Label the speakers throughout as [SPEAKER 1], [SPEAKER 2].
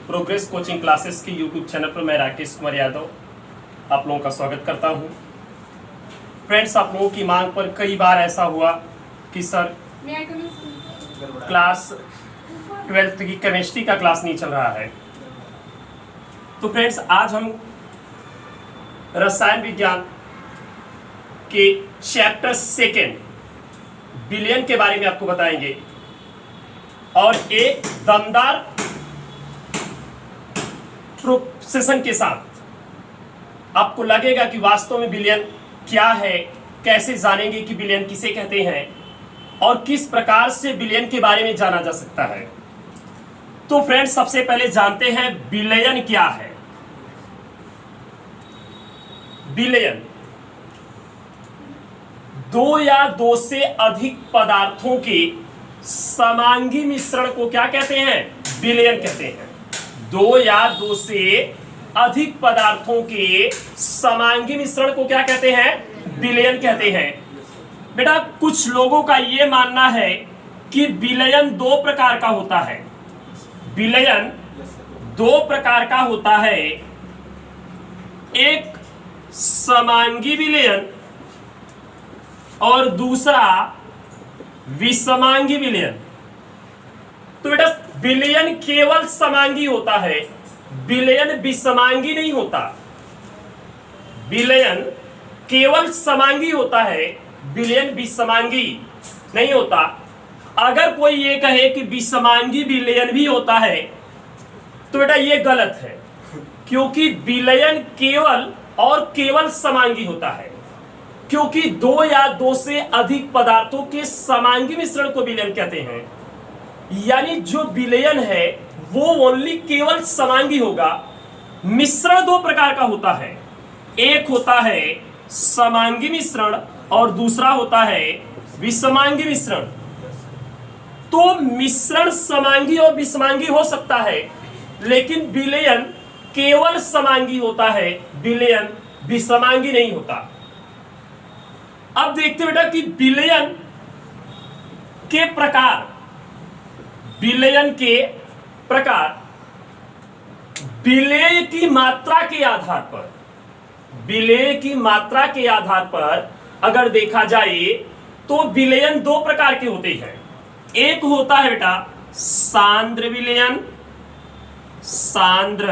[SPEAKER 1] Progress coaching classes के YouTube channel पर मैं राकेश कुमार यादव आप लोगों का स्वागत करता हूं। फ्रेंड्स, आप लोगों की मांग पर कई बार ऐसा हुआ कि सर क्लास 12th की केमिस्ट्री का क्लास नहीं चल रहा है। तो फ्रेंड्स, आज हम रसायन विज्ञान के चैप्टर 2 विलयन के बारे में आपको बताएंगे और एक दमदार प्रोसेशन के साथ आपको लगेगा कि वास्तव में विलयन क्या है, कैसे जानेंगे कि विलयन किसे कहते हैं और किस प्रकार से विलयन के बारे में जाना जा सकता है। तो फ्रेंड्स, सबसे पहले जानते हैं विलयन क्या है। विलयन दो या दो से अधिक पदार्थों के समांगी मिश्रण को क्या कहते हैं? विलयन कहते हैं। दो या दो से अधिक पदार्थों के समांगी मिश्रण को क्या कहते हैं? विलयन कहते हैं। बेटा, कुछ लोगों का यह मानना है कि विलयन दो प्रकार का होता है। विलयन दो प्रकार का होता है, एक समांगी विलयन और दूसरा विषमांगी विलयन। तो बेटा, विलयन केवल समांगी होता है, विलयन विषमांगी नहीं होता। विलयन केवल समांगी होता है, विलयन विषमांगी नहीं होता। अगर कोई ये कहे कि विषमांगी विलयन भी होता है तो बेटा ये गलत है, क्योंकि विलयन केवल और केवल समांगी होता है। क्योंकि दो या दो से अधिक पदार्थों के समांगी मिश्रण को विलयन कहते हैं। यानी जो विलयन है वो ओनली केवल समांगी होगा। मिश्रण दो प्रकार का होता है, एक होता है समांगी मिश्रण और दूसरा होता है विषमांगी मिश्रण। तो मिश्रण समांगी और विषमांगी हो सकता है, लेकिन विलयन केवल समांगी होता है, विलयन विषमांगी नहीं होता। अब देखते बेटा कि विलयन के प्रकार। विलयन के प्रकार विलेय की मात्रा के आधार पर, विलेय की मात्रा के आधार पर अगर देखा जाए तो विलयन दो प्रकार के होते हैं। एक होता है बेटा सांद्र विलयन, सांद्र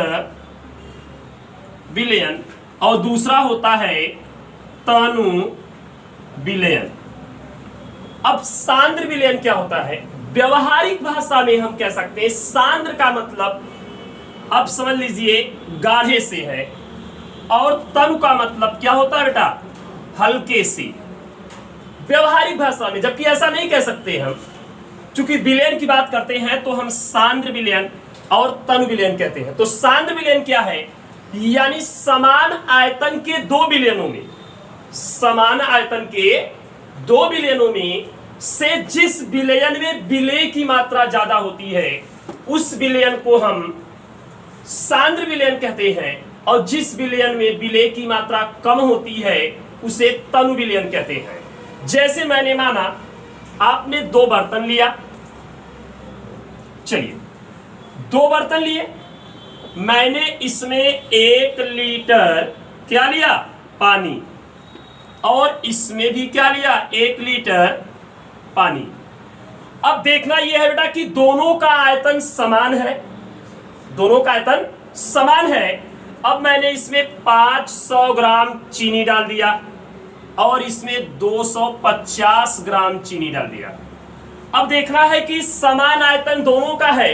[SPEAKER 1] विलयन, और दूसरा होता है तनु विलयन। अब सांद्र विलयन क्या होता है? व्यवहारिक भाषा में हम कह सकते हैं सांद्र का मतलब, अब समझ लीजिए, गाढ़े से है, और तनु का मतलब क्या होता है बेटा? हल्के से। व्यवहारिक भाषा में, जबकि ऐसा नहीं कह सकते हम, चूंकि विलयन की बात करते हैं तो हम सांद्र विलयन और तनु विलयन कहते हैं। तो सांद्र विलयन क्या है? यानी समान आयतन के दो विलयनों में, समान आयतन के दो विलयनों में से जिस विलयन में विलेय की मात्रा ज्यादा होती है उस विलयन को हम सांद्र विलयन कहते हैं, और जिस विलयन में विलेय की मात्रा कम होती है उसे तनु विलयन कहते हैं। जैसे मैंने माना आपने दो बर्तन लिया, चलिए दो बर्तन लिए, मैंने इसमें 1 लीटर क्या लिया? पानी, और इसमें भी क्या लिया? 1 लीटर पानी। अब देखना यह है बेटा कि दोनों का आयतन समान है, दोनों का आयतन समान है। अब मैंने इसमें 500 ग्राम चीनी डाल दिया और इसमें 250 ग्राम चीनी डाल दिया। अब देखना है कि समान आयतन दोनों का है,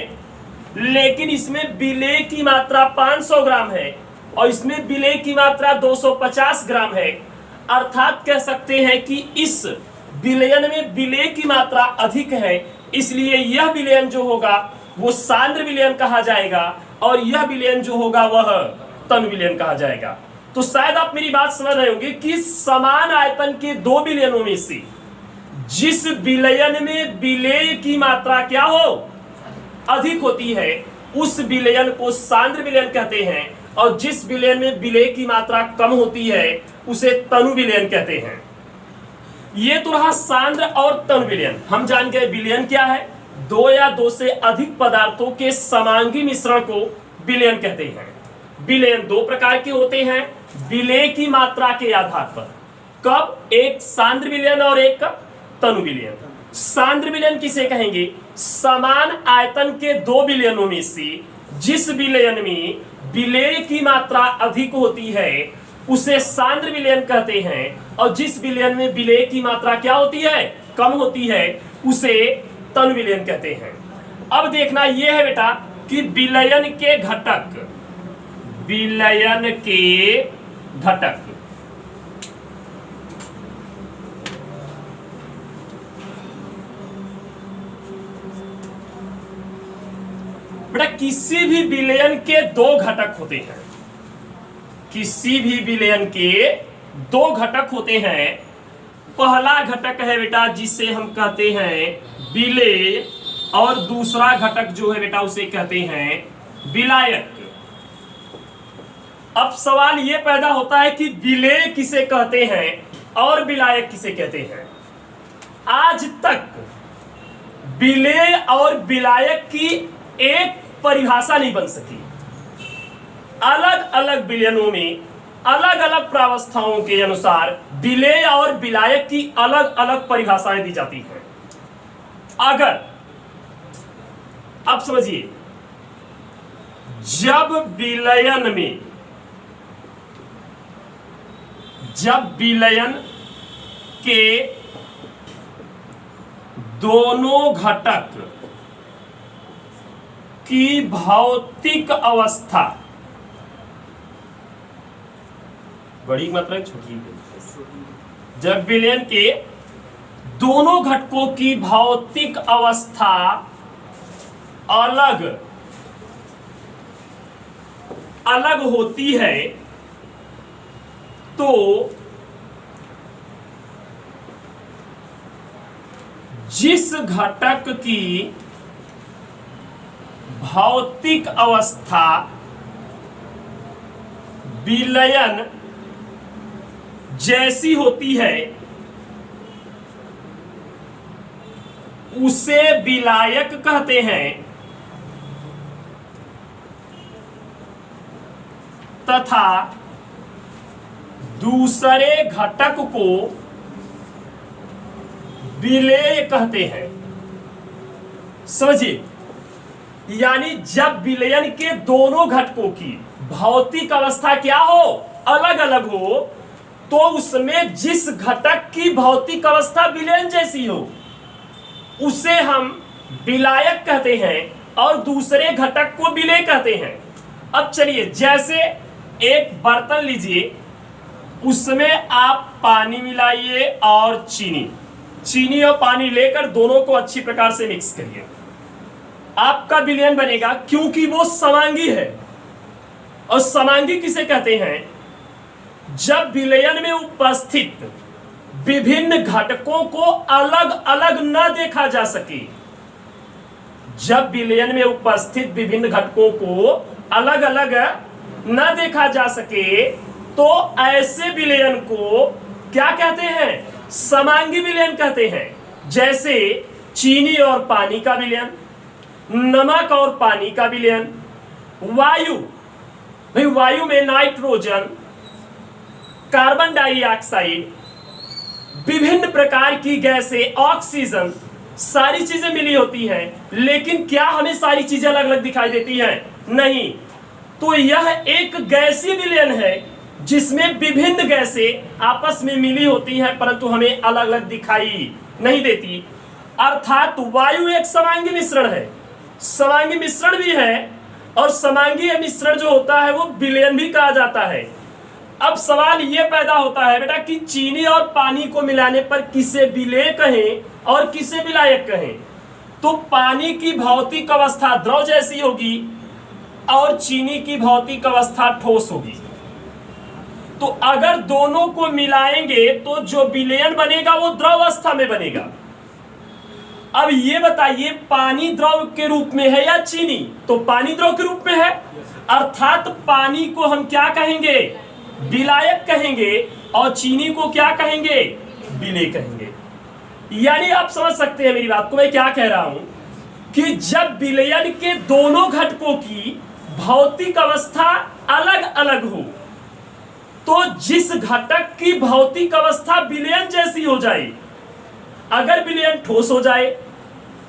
[SPEAKER 1] लेकिन इसमें विलेय की मात्रा 500 ग्राम है और इसमें विलेय की मात्रा 250 ग्राम है। अर्थात कह सकते हैं कि इस विलयन में विलेय की मात्रा अधिक है, इसलिए यह विलयन जो होगा वो सांद्र विलयन कहा जाएगा और यह विलयन जो होगा वह तनु विलयन कहा जाएगा। तो शायद आप मेरी बात समझ रहे होंगे कि समान आयतन के दो विलयनों में से जिस विलयन में विलेय की मात्रा क्या हो? अधिक होती है, उस विलयन को सांद्र विलयन कहते हैं, और जिस विलयन में विलेय की मात्रा कम होती है उसे तनु विलयन कहते हैं। ये तो रहा सांद्र और तन विलयन। हम जान गए विलयन क्या है, दो या दो से अधिक पदार्थों के समांगी मिश्रण को विलयन कहते हैं। विलयन दो प्रकार के होते हैं विलेय की मात्रा के आधार पर। कब? एक सांद्र विलयन और एक तनु विलयन। सांद्र विलयन किसे कहेंगे? समान आयतन के दो विलयनों में से जिस विलयन में विलेय की मात्रा अधिक होती है उसे सांद्र विलयन कहते हैं, और जिस विलयन में विलेय की मात्रा क्या होती है? कम होती है, उसे तनु विलयन कहते हैं। अब देखना यह है बेटा कि विलयन के घटक, विलयन के घटक बेटा किसी भी विलयन के दो घटक होते हैं। किसी भी विलयन के दो घटक होते हैं। पहला घटक है बेटा जिसे हम कहते हैं विलेय, और दूसरा घटक जो है बेटा उसे कहते हैं विलायक। अब सवाल यह पैदा होता है कि विलेय किसे कहते हैं और विलायक किसे कहते हैं। आज तक विलेय और विलायक की एक परिभाषा नहीं बन सकी। अलग अलग विलयनों में अलग अलग प्रावस्थाओं के अनुसार विलेय और विलायक की अलग अलग परिभाषाएं दी जाती हैं। अगर अब समझिए, जब विलयन के दोनों घटक की भौतिक अवस्था, बड़ी मात्रा छोटी, जब विलयन के दोनों घटकों की भौतिक अवस्था अलग अलग होती है तो जिस घटक की भौतिक अवस्था विलयन जैसी होती है उसे विलायक कहते हैं, तथा दूसरे घटक को विलेय कहते हैं। समझिए, यानी जब विलयन के दोनों घटकों की भौतिक अवस्था क्या हो? अलग अलग हो, तो उसमें जिस घटक की भौतिक अवस्था विलयन जैसी हो उसे हम विलायक कहते हैं और दूसरे घटक को विलेय कहते हैं। अब चलिए, जैसे एक बर्तन लीजिए, उसमें आप पानी मिलाइए और चीनी और पानी लेकर दोनों को अच्छी प्रकार से मिक्स करिए। आपका विलयन बनेगा, क्योंकि वो समांगी है। और समांगी किसे कहते हैं? जब विलयन में उपस्थित विभिन्न घटकों को अलग अलग न देखा जा सके, जब विलयन में उपस्थित विभिन्न घटकों को अलग अलग न देखा जा सके, तो ऐसे विलयन को क्या कहते हैं? समांगी विलयन कहते हैं। जैसे चीनी और पानी का विलयन, नमक और पानी का विलयन, वायु, भाई वायु में नाइट्रोजन, कार्बन डाइऑक्साइड, विभिन्न प्रकार की गैसें, ऑक्सीजन, सारी चीजें मिली होती हैं, लेकिन क्या हमें सारी चीजें अलग अलग दिखाई देती हैं? नहीं। तो यह एक गैसीय विलयन है जिसमें विभिन्न गैसें आपस में मिली होती हैं, परंतु हमें अलग अलग दिखाई नहीं देती। अर्थात वायु एक समांगी मिश्रण है, समांगी मिश्रण भी है, और समांगी मिश्रण जो होता है वो विलयन भी कहा जाता है। अब सवाल ये पैदा होता है बेटा कि चीनी और पानी को मिलाने पर किसे विलेय कहें और किसे विलायक कहें? तो पानी की भौतिक अवस्था द्रव जैसी होगी और चीनी की भौतिक अवस्था ठोस होगी। तो अगर दोनों को मिलाएंगे तो जो विलयन बनेगा वो द्रव अवस्था में बनेगा। अब ये बताइए, पानी द्रव के रूप में है या चीनी? तो पानी द्रव के रूप में है, अर्थात पानी को हम क्या कहेंगे? विलायक कहेंगे, और चीनी को क्या कहेंगे? विलेय कहेंगे। यानी आप समझ सकते हैं मेरी बात को, मैं क्या कह रहा हूं कि जब विलयन के दोनों घटकों की भौतिक अवस्था अलग अलग हो तो जिस घटक की भौतिक अवस्था विलयन जैसी हो जाए, अगर विलयन ठोस हो जाए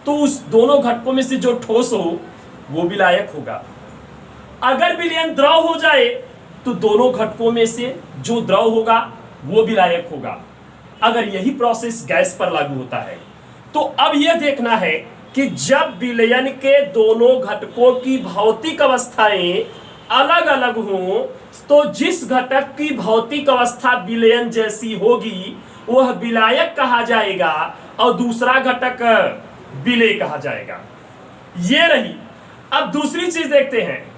[SPEAKER 1] तो उस दोनों घटकों में से जो ठोस हो वो विलायक होगा। अगर विलयन द्रव हो जाए तो दोनों घटकों में से जो द्रव होगा वो विलायक होगा। अगर यही प्रोसेस गैस पर लागू होता है तो अब यह देखना है कि जब विलयन के दोनों घटकों की भौतिक अवस्थाएं अलग अलग हों तो जिस घटक की भौतिक अवस्था विलयन जैसी होगी वह विलायक कहा जाएगा और दूसरा घटक विलेय कहा जाएगा। ये रही। अब दूसरी चीज देखते हैं,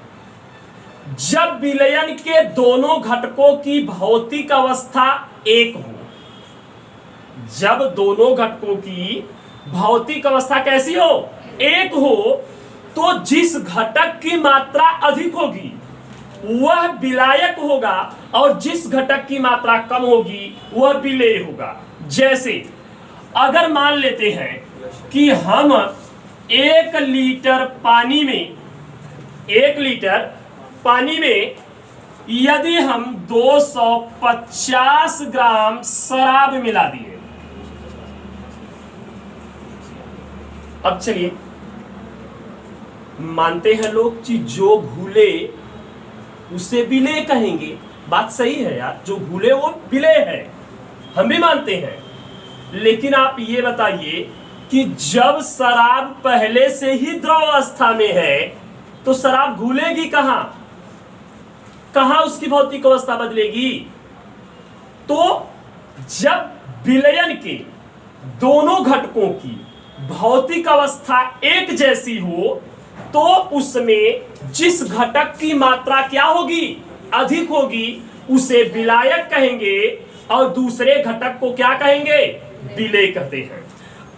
[SPEAKER 1] जब विलयन के दोनों घटकों की भौतिक अवस्था एक हो, जब दोनों घटकों की भौतिक अवस्था कैसी हो, एक हो, तो जिस घटक की मात्रा अधिक होगी वह विलायक होगा और जिस घटक की मात्रा कम होगी वह विलेय होगा। जैसे अगर मान लेते हैं कि हम 1 लीटर पानी में यदि हम 250 ग्राम शराब मिला दिए, अब चलिए मानते हैं लोग कि जो घुले उसे विलेय कहेंगे। बात सही है यार, जो घुले वो विलेय है, हम भी मानते हैं। लेकिन आप ये बताइए कि जब शराब पहले से ही द्रव अवस्था में है तो शराब घुलेगी कहां, कहां उसकी भौतिक अवस्था बदलेगी? तो जब विलयन के दोनों घटकों की भौतिक अवस्था एक जैसी हो तो उसमें जिस घटक की मात्रा क्या होगी, अधिक होगी, उसे विलायक कहेंगे और दूसरे घटक को क्या कहेंगे, विलेय कहते हैं।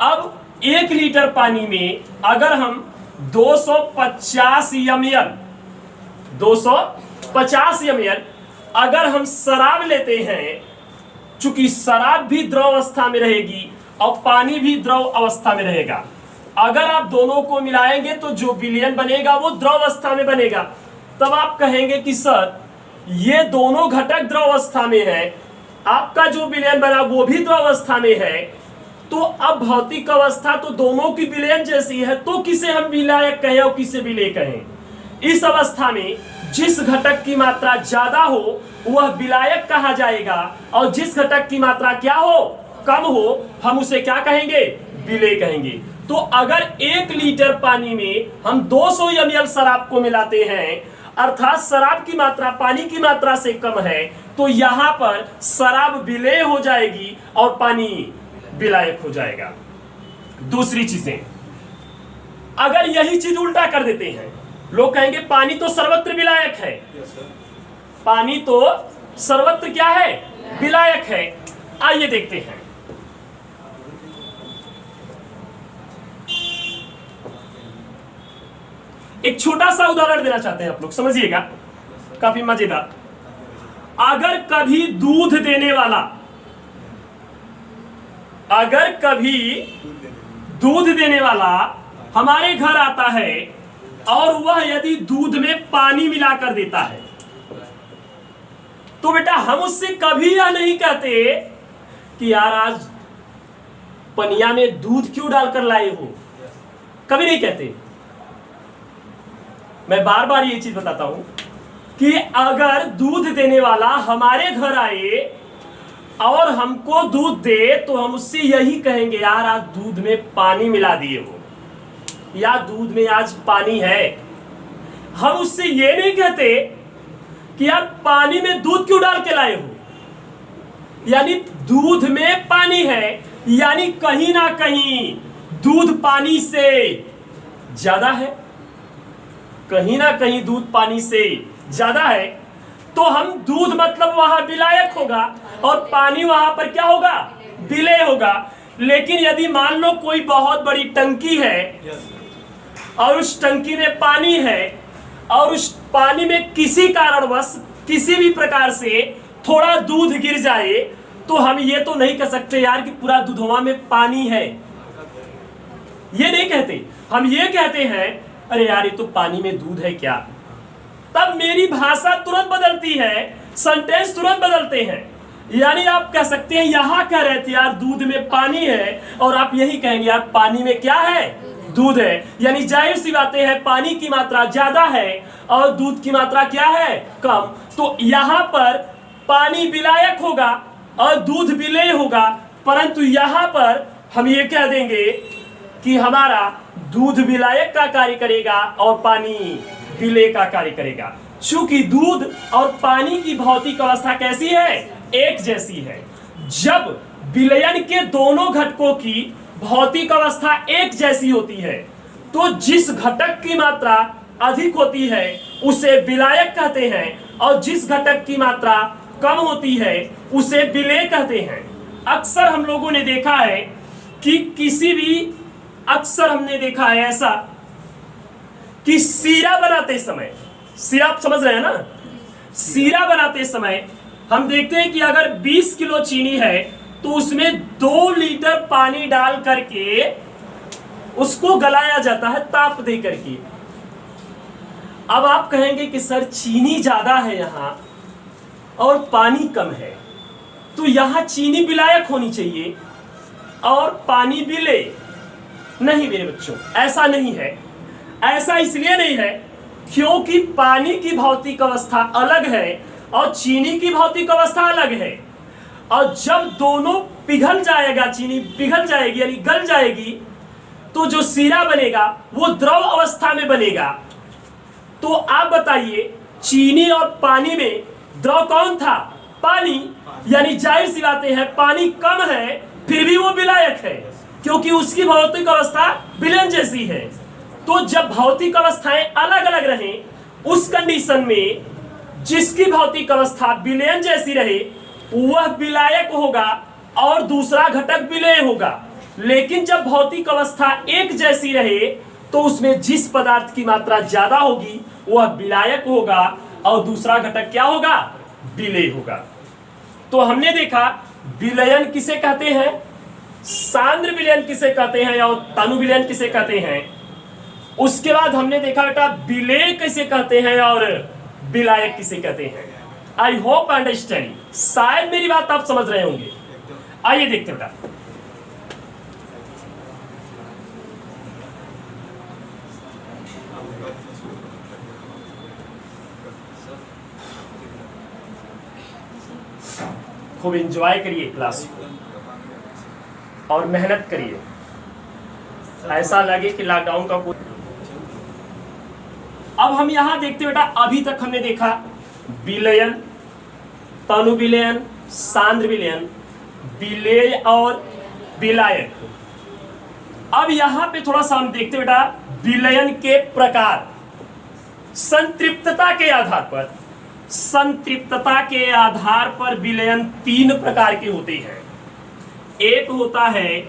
[SPEAKER 1] अब 1 लीटर पानी में अगर हम 250 ml अगर हम शराब लेते हैं, चूंकि शराब भी द्रव अवस्था में रहेगी और पानी भी द्रव अवस्था में रहेगा, अगर आप दोनों को मिलाएंगे तो जो विलयन बनेगा वो द्रव अवस्था में बनेगा। तब आप कहेंगे कि सर ये दोनों घटक द्रव अवस्था में है, आपका जो विलयन बना वो भी द्रव अवस्था में है, तो अब भौतिक अवस्था तो दोनों की विलयन जैसी है, तो किसे हम विलायक कहें और किसे विलेय कहें? इस अवस्था में जिस घटक की मात्रा ज्यादा हो वह विलायक कहा जाएगा और जिस घटक की मात्रा क्या हो, कम हो, हम उसे क्या कहेंगे, विलेय कहेंगे। तो अगर 1 लीटर पानी में हम 200 ml शराब को मिलाते हैं, अर्थात शराब की मात्रा पानी की मात्रा से कम है, तो यहां पर शराब विलेय हो जाएगी और पानी विलायक हो जाएगा। दूसरी चीजें, अगर यही चीज उल्टा कर देते हैं, लोग कहेंगे पानी तो सर्वत्र विलायक है, पानी तो सर्वत्र क्या है, विलायक है। आइए देखते हैं, एक छोटा सा उदाहरण देना चाहते हैं आप लोग, समझिएगा, काफी मजेदार। अगर कभी दूध देने वाला हमारे घर आता है और वह यदि दूध में पानी मिलाकर देता है, तो बेटा हम उससे कभी यह नहीं कहते कि यार आज पनिया में दूध क्यों डालकर लाए हो, कभी नहीं कहते। मैं बार बार ये चीज बताता हूं कि अगर दूध देने वाला हमारे घर आए और हमको दूध दे तो हम उससे यही कहेंगे, यार आज दूध में पानी मिला दिए हो या दूध में आज पानी है। हम उससे ये नहीं कहते कि यार पानी में दूध क्यों डाल के लाए हो, यानी दूध में पानी है, यानी कहीं ना कहीं दूध पानी से ज्यादा है, कहीं ना कहीं दूध पानी से ज्यादा है, तो हम दूध मतलब वहां विलायक होगा और पानी वहां पर क्या होगा, विलेय होगा। लेकिन यदि मान लो कोई बहुत बड़ी टंकी है और उस टंकी में पानी है और उस पानी में किसी कारणवश किसी भी प्रकार से थोड़ा दूध गिर जाए तो हम ये तो नहीं कह सकते यार कि पूरा दुधवा में पानी है, ये नहीं कहते। हम ये कहते हैं अरे यार ये तो पानी में दूध है क्या। तब मेरी भाषा तुरंत बदलती है, सेंटेंस तुरंत बदलते हैं। यानी आप कह सकते हैं यहां कह रहे थे यार दूध में पानी है, और आप यही कहेंगे यार पानी में क्या है, दूध है। यानी जाहिर सी बातें हैं, पानी की मात्रा ज्यादा है और दूध की मात्रा क्या है, कम। तो यहां पर पानी विलायक होगा और दूध विलेय होगा, परंतु यहां पर हम ये कह देंगे कि हमारा दूध विलायक का कार्य करेगा और पानी विलेय का कार्य करेगा। चूंकि दूध और पानी की भौतिक अवस्था कैसी है, एक जैसी है। जब विलयन के दोनों घटकों की भौतिक अवस्था एक जैसी होती है, तो जिस घटक की मात्रा अधिक होती है उसे विलायक कहते हैं, और जिस घटक की मात्रा कम होती है उसे विलेय कहते हैं। अक्सर हम लोगों ने देखा है कि अक्सर हमने देखा है ऐसा कि सीरा बनाते समय, सीरा आप समझ रहे हैं ना, सीरा बनाते समय हम देखते हैं कि अगर 20 किलो चीनी है तो उसमें 2 लीटर पानी डाल करके उसको गलाया जाता है ताप दे करके। अब आप कहेंगे कि सर चीनी ज्यादा है यहां और पानी कम है, तो यहां चीनी विलायक होनी चाहिए और पानी विलेय। नहीं मेरे बच्चों, ऐसा नहीं है। ऐसा इसलिए नहीं है क्योंकि पानी की भौतिक अवस्था अलग है और चीनी की भौतिक अवस्था अलग है, और जब दोनों पिघल जाएगा, चीनी पिघल जाएगी यानी गल जाएगी, तो जो सीरा बनेगा वो द्रव अवस्था में बनेगा। तो आप बताइए चीनी और पानी में द्रव कौन था, पानी। यानी जाहिर सी बातें हैं पानी कम है फिर भी वो विलायक है, क्योंकि उसकी भौतिक अवस्था विलयन जैसी है। तो जब भौतिक अवस्थाएं अलग अलग रहें उस कंडीशन में जिसकी भौतिक अवस्था विलयन जैसी रहे वह विलायक होगा और दूसरा घटक विलेय होगा। लेकिन जब भौतिक अवस्था एक जैसी रहे तो उसमें जिस पदार्थ की मात्रा ज्यादा होगी वह विलायक होगा और दूसरा घटक क्या होगा, विलेय होगा। तो हमने देखा विलयन किसे कहते हैं, सांद्र विलयन किसे कहते हैं और तनु विलयन किसे कहते हैं। उसके बाद हमने देखा बेटा विलेय किसे कहते हैं और विलायक किसे कहते हैं। आई होप अंडरस्टैंडिंग, शायद मेरी बात आप समझ रहे होंगे। आइए देखते बेटा, खूब एंजॉय करिए क्लास और मेहनत करिए, ऐसा लगे कि लॉकडाउन का कोई। अब हम यहां देखते बेटा, अभी तक हमने देखा विलयन, तनु विलयन, सांद्र विलयन, विलेय और विलायक। अब यहां पे थोड़ा सा हम देखते बेटा विलयन के प्रकार। संतृप्तता के आधार पर, संतृप्तता के आधार पर विलयन 3 प्रकार के होते हैं। एक होता है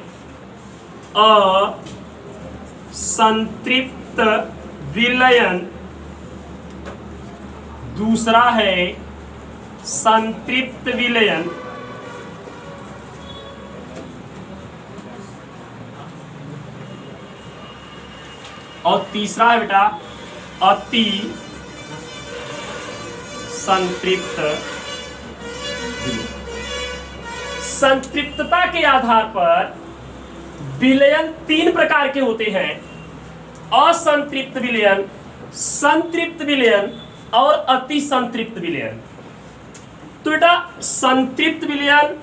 [SPEAKER 1] असंतृप्त विलयन, दूसरा है संतृप्त विलयन, और तीसरा है बेटा अति संतृप्त। संतृप्तता के आधार पर विलयन 3 प्रकार के होते हैं, असंतृप्त विलयन, संतृप्त विलयन और अति संतृप्त विलयन। तो बेटा संतृप्त विलयन,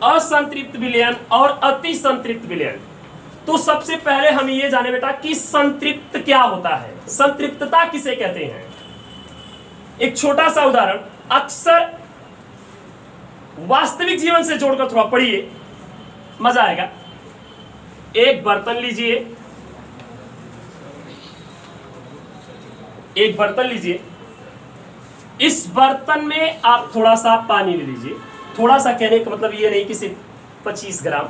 [SPEAKER 1] असंतृप्त विलयन और अति संतृप्त विलयन। तो सबसे पहले हम ये जाने बेटा कि संतृप्त क्या होता है, संतृप्तता किसे कहते हैं। एक छोटा सा उदाहरण अक्सर वास्तविक जीवन से जोड़कर थोड़ा पढ़िए, मजा आएगा। एक बर्तन लीजिए, एक बर्तन लीजिए, इस बर्तन में आप थोड़ा सा पानी ले लीजिए। थोड़ा सा कहने का मतलब ये नहीं कि सिर्फ 25 ग्राम,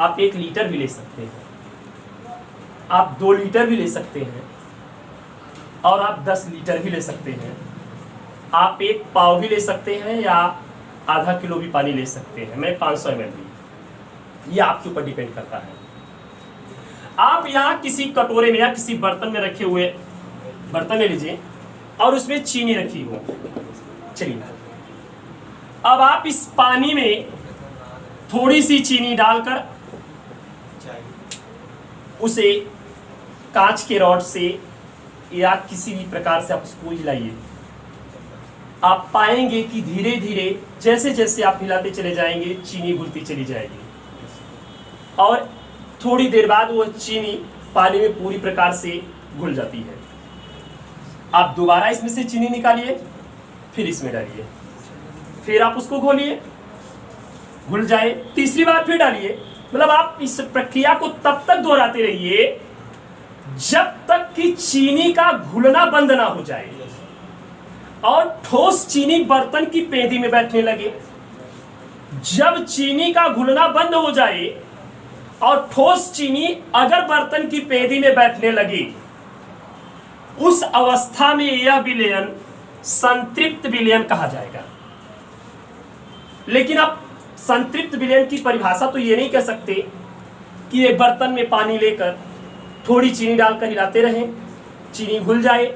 [SPEAKER 1] आप 1 लीटर भी ले सकते हैं, आप 2 लीटर भी ले सकते हैं, और आप 10 लीटर भी ले सकते हैं, आप 1 पाव भी ले सकते हैं, या आधा किलो भी पानी ले सकते हैं, मैं 500 ml भी, ये आपके ऊपर डिपेंड करता है। आप यहाँ किसी कटोरे में या किसी बर्तन में रखे हुए बर्तन ले लीजिए और उसमें चीनी रखी हो। चलिए अब आप इस पानी में थोड़ी सी चीनी डालकर उसे कांच के रॉड से या किसी भी प्रकार से आप उसको हिलाइए। आप पाएंगे कि धीरे धीरे जैसे जैसे आप हिलाते चले जाएंगे चीनी घुलती चली जाएगी और थोड़ी देर बाद वो चीनी पानी में पूरी प्रकार से घुल जाती है। आप दोबारा इसमें से चीनी निकालिए, फिर इसमें डालिए, फिर आप उसको घोलिए, घुल जाए, तीसरी बार फिर डालिए। मतलब आप इस प्रक्रिया को तब तक दोहराते रहिए जब तक कि चीनी का घुलना बंद ना हो जाए और ठोस चीनी बर्तन की पेंदी में बैठने लगे। जब चीनी का घुलना बंद हो जाए और ठोस चीनी अगर बर्तन की पेंदी में बैठने लगे, उस अवस्था में यह विलयन संतृप्त विलयन कहा जाएगा। लेकिन आप संतृप्त विलयन की परिभाषा तो ये नहीं कह सकते कि एक बर्तन में पानी लेकर थोड़ी चीनी डालकर हिलाते रहें, चीनी घुल जाए,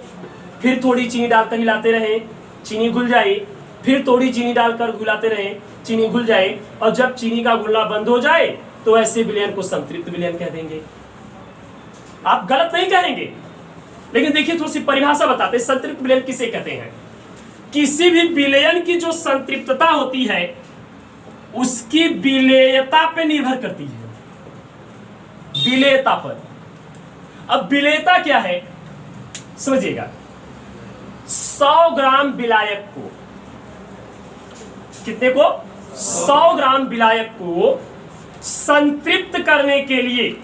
[SPEAKER 1] फिर थोड़ी चीनी डालकर हिलाते रहें, चीनी घुल जाए, फिर थोड़ी चीनी डालकर घुलाते रहें, चीनी घुल जाए, और जब चीनी का घुलना बंद हो जाए तो ऐसे विलयन को संतृप्त विलयन कह देंगे। आप गलत नहीं कहेंगे, लेकिन देखिए थोड़ी सी परिभाषा बताते हैं संतृप्त विलयन किसे कहते हैं। किसी भी विलयन की जो संतृप्तता होती है उसकी विलेयता पे निर्भर करती है, विलेयता पर। अब विलेयता क्या है समझिएगा। 100 ग्राम विलायक को, कितने को, 100 ग्राम विलायक को संतृप्त करने के लिए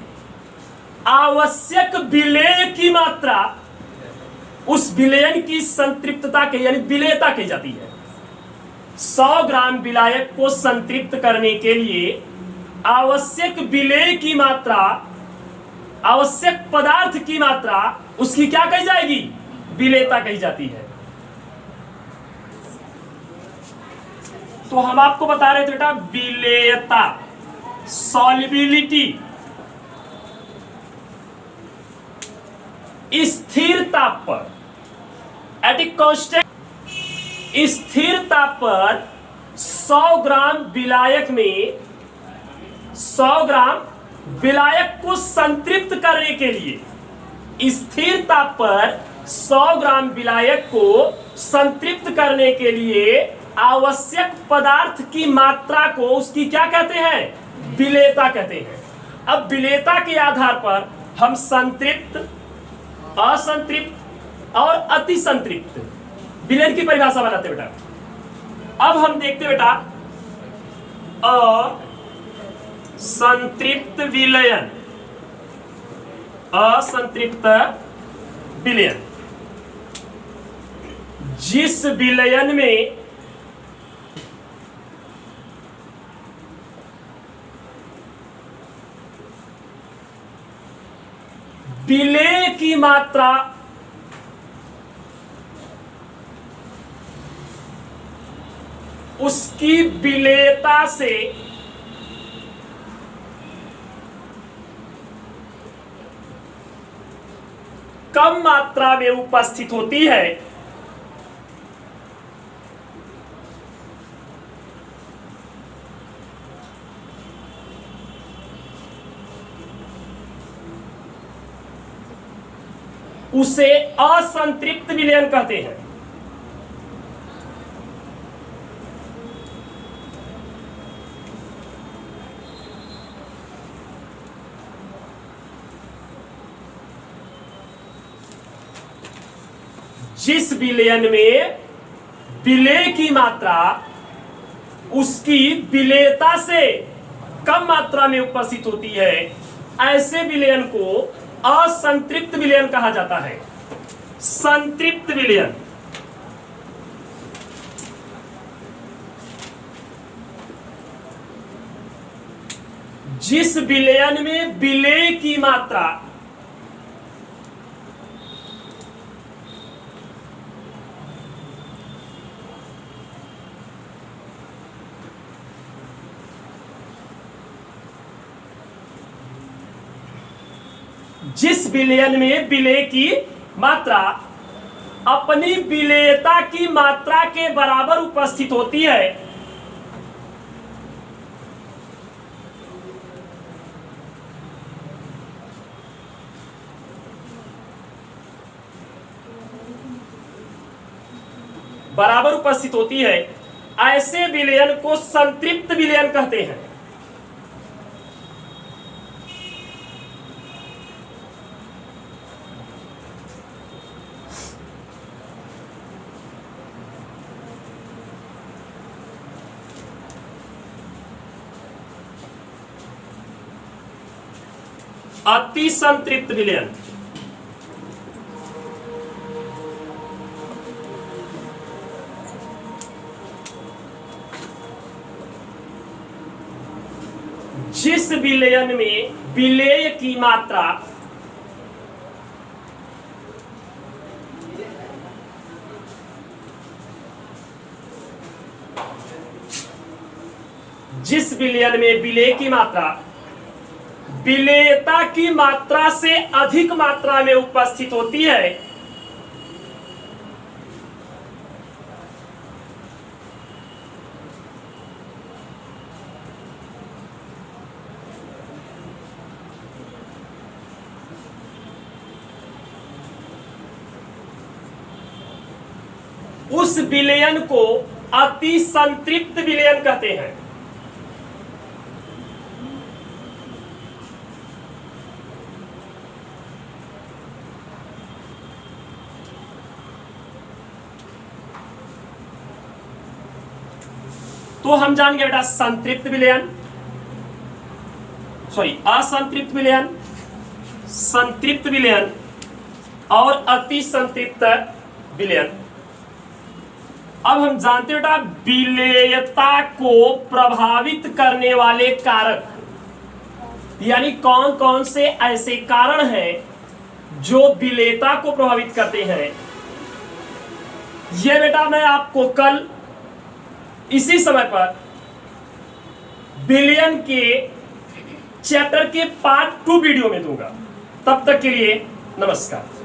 [SPEAKER 1] आवश्यक विलेय की मात्रा उस विलयन की संतृप्तता के यानी विलेयता कही जाती है। 100 ग्राम विलायक को संतृप्त करने के लिए आवश्यक विलेय की मात्रा, आवश्यक पदार्थ की मात्रा उसकी क्या कही जाएगी, विलेयता कही जाती है। तो हम आपको बता रहे थे बेटा विलेयता, सॉल्युबिलिटी, स्थिर ताप पर, एट ए कांस्टेंट, स्थिर ताप पर 100 ग्राम विलायक में 100 ग्राम विलायक को संतृप्त करने के लिए, स्थिर ताप पर 100 ग्राम विलायक को संतृप्त करने के लिए आवश्यक पदार्थ की मात्रा को उसकी क्या कहते हैं, विलेयता कहते हैं। अब विलेयता के आधार पर हम संतृप्त, असंतृप्त और अति संतृप्त विलयन की परिभाषा बनाते बेटा। अब हम देखते बेटा असंतृप्त विलयन, असंतृप्त विलयन, जिस विलयन में विलेय की मात्रा उसकी विलेयता से कम मात्रा में उपस्थित होती है, उसे असंतृप्त विलयन कहते हैं। जिस विलयन में विलेय की मात्रा उसकी विलेयता से कम मात्रा में उपस्थित होती है, ऐसे विलयन को असंतृप्त विलयन कहा जाता है। संतृप्त विलयन, जिस विलयन में विलेय की मात्रा जिस विलयन में विलेय की मात्रा अपनी विलेयता की मात्रा के बराबर उपस्थित होती है, बराबर उपस्थित होती है, ऐसे विलयन को संतृप्त विलयन कहते हैं। अति संतृप्त विलयन जिस विलयन में विलेय की मात्रा जिस विलयन में विलेय की मात्रा विलेयता की मात्रा से अधिक मात्रा में उपस्थित होती है, उस विलयन को अति संतृप्त विलयन कहते हैं। तो हम जान गए बेटा संतृप्त विलयन, असंतृप्त विलयन, संतृप्त विलयन और अति संतृप्त विलयन। अब हम जानते बेटा विलेयता को प्रभावित करने वाले कारक, यानी कौन कौन से ऐसे कारण हैं जो विलेयता को प्रभावित करते हैं। ये बेटा मैं आपको कल इसी समय पर विलयन के चैप्टर के पार्ट 2 वीडियो में दूंगा। तब तक के लिए नमस्कार।